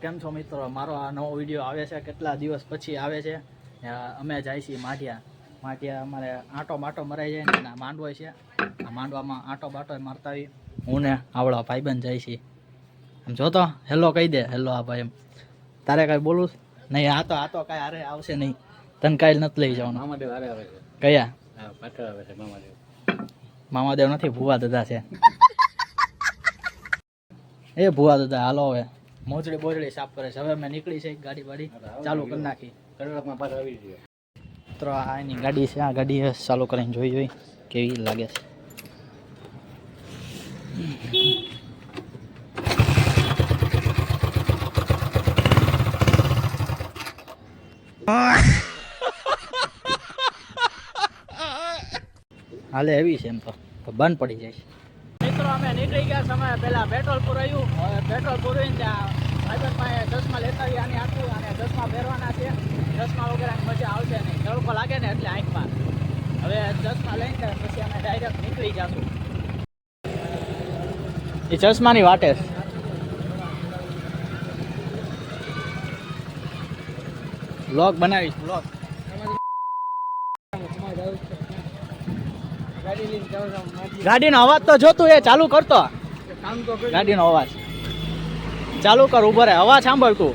કેમ છો મિત્રો? મારો આ નવો વિડીયો આવે છે, કેટલા દિવસ પછી આવે છે. અમે જાય છીએ માઠિયા અમારે આંટો બાટો મરાઈ જાય ને માંડવો છે. આ માંડવામાં આંટો બાટો મારતા આવી હું ને આવડો ભાઈબંધ જાય છીએ. આમ જોતો હેલો કહી દે. હેલો આ ભાઈ. એમ તારે કાંઈ બોલું નહીં? આ તો કાંઈ હારે આવશે નહીં, તને કાંઈ નથી લઈ જવાનું. મામાદેવ હારે આવે છે. કયા પાછળ આવે છે મામાદેવ? મામાદેવ નથી, ભુવા દાદા છે. એ ભુવા દાદા હાલો હવે મોજડી બોજડી સાફ કરે છે. હવે અમે નીકળી છે, ગાડી વાડી ચાલુ કરી નાખી. કરોડમાં પાછળ આવી ગયો. તો આ એની ગાડી છે. આ ગાડી ચાલુ કરીને જોઈ કેવી લાગે છે. હાલે એવી છે એમ તો બંધ પડી જાય છે. મિત્રો અમે નીકળી ગયા સમય પહેલા પેટ્રોલ પુરાયું. હવે પેટ્રોલ પુરાવીને ત્યાં ભાઈબંધ પાસે ચશ્મા લેતા આવી આની આખું અને ચશ્મા પહેરવાના છે. ચશ્મા વગેરે મજા આવશે નહીં, તડકો લાગે ને એટલે આંખમાં. હવે ચશ્મા લઈને પછી અમે ડાયરેક્ટ નીકળી જશું. એ ચશ્માની વાટે વ્લોગ બનાવીશ. વ્લોગ ગાડીનો અવાજ તો જોતું એ ચાલુ કરતો. ગાડીનો અવાજ ચાલુ કર, ઉભો રહે, અવાજ સાંભળતું.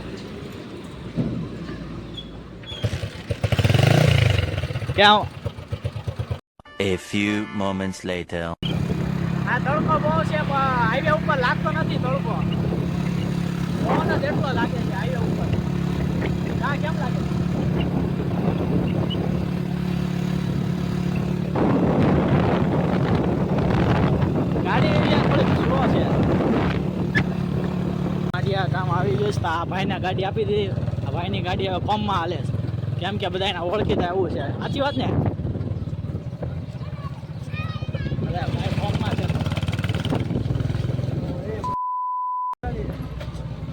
ક્યાં? A few moments later. આ તડકો બહુ છે, હાઈવે ઉપર લાગતો નથી તડકો. બહુ જ એટલો લાગે છે હાઈવે ઉપર. હા, કેમ લાગે? ગાડી થોડીક સ્લો છે. કામ આવી ગયું છે. આ ભાઈને ગાડી આપી દીધી. આ ભાઈની ગાડી હવે પંપમાં હાલે છે, કેમ કે બધા એને ઓળખીતા એવું છે. સાચી વાત ને? ભાઈ પંપમાં છે.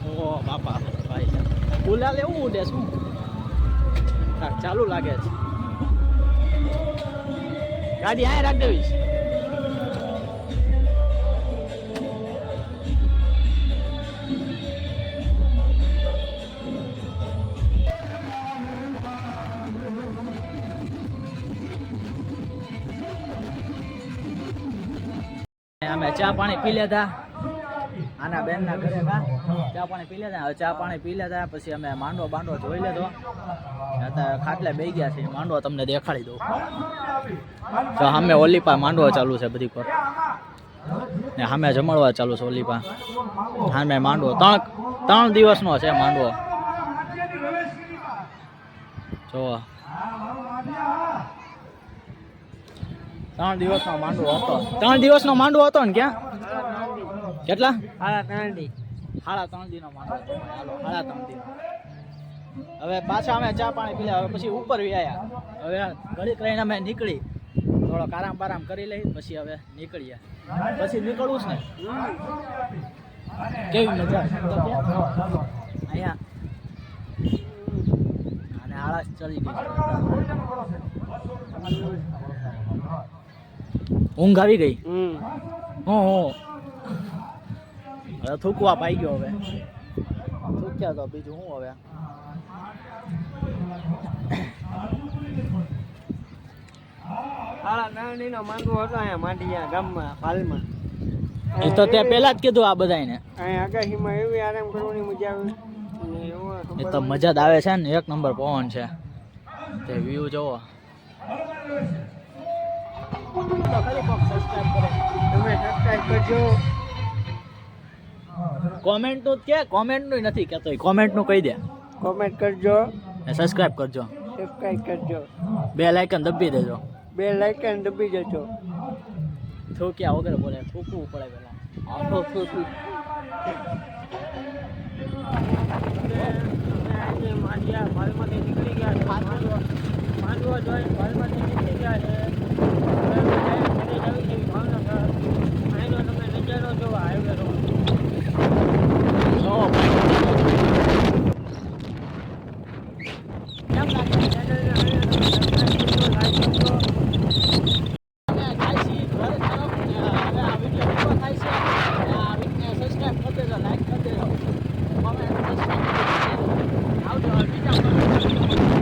ઓ બાપા ભાઈ ગુલાલ એવું ઉડે શું? ચાલુ લાગે છે. ગાડી અહીંયા રાખ દેવીશ. અમે ચા પાણી પી લેતા આના બેનના ઘરે. ચા પાણી પી લેતા. હવે ચા પાણી પી લેતા પછી અમે માંડવો બાંડવો જોઈ લેતો. અત્યારે ખાટલે બેસી ગયા છે. માંડવો તમને દેખાડી દઉં. તો સામે ઓલીપા માંડવો ચાલુ છે બધી પર ને સામે જમણવા ચાલુ છે ઓલીપા. સામે માંડવો 3 દિવસનો છે માંડવો. જો 3 દિવસનો માંડવો હતો. 3 દિવસનો માંડવો હતો ને? ક્યાં કેટલા? 3.5 દી. 3.5 દીનો માંડવો હતો. હાલો 3.5 દી. હવે પાછા અમે ચા પાણી પી લે. હવે પછી ઉપર વ્યાયા. હવે ઘડીક રહીને અમે નીકળી, થોડોક આરામ બારામ કરી લઈ પછી હવે નીકળીએ. પછી નીકળવું છે ને? કેવી મજા અહીંયા? અને આળસ ચડી ગઈ. ઊંઘ આવી ગઈ. હવે થૂકવા પાઈ ગયો. હવે થૂક્યા તો બીજું શું હવે. નાનીનો માંડવો હતો અહીંયા માંડિયા ગામમાં પાલમાં. એ તો તે પહેલા જ કીધું આ બધાને. અહીંયા આગાહીમાં એવી આરામ કરવાની મજા આવે. એ તો મજા જ આવે છે ને. 1 નંબર પવન છે. તે વ્યૂ જોવો. તમે સબસ્ક્રાઇબ કરજો. કોમેન્ટ નું કે કોમેન્ટ નું નથી કહેતો, કોમેન્ટ નું કહી દે. કોમેન્ટ કરજો, સબસ્ક્રાઇબ કરજો, સબસ્ક્રાઇબ કરજો, બેલ આઇકન દબી દેજો. બેલ આઇકન દબી દેજો. થૂક્યા વગર બોલે, થૂકવું પડે પેલા. આખો થૂકવું. માંડવો જોઈ ભાલમાંથી નીકળી ગયા છે.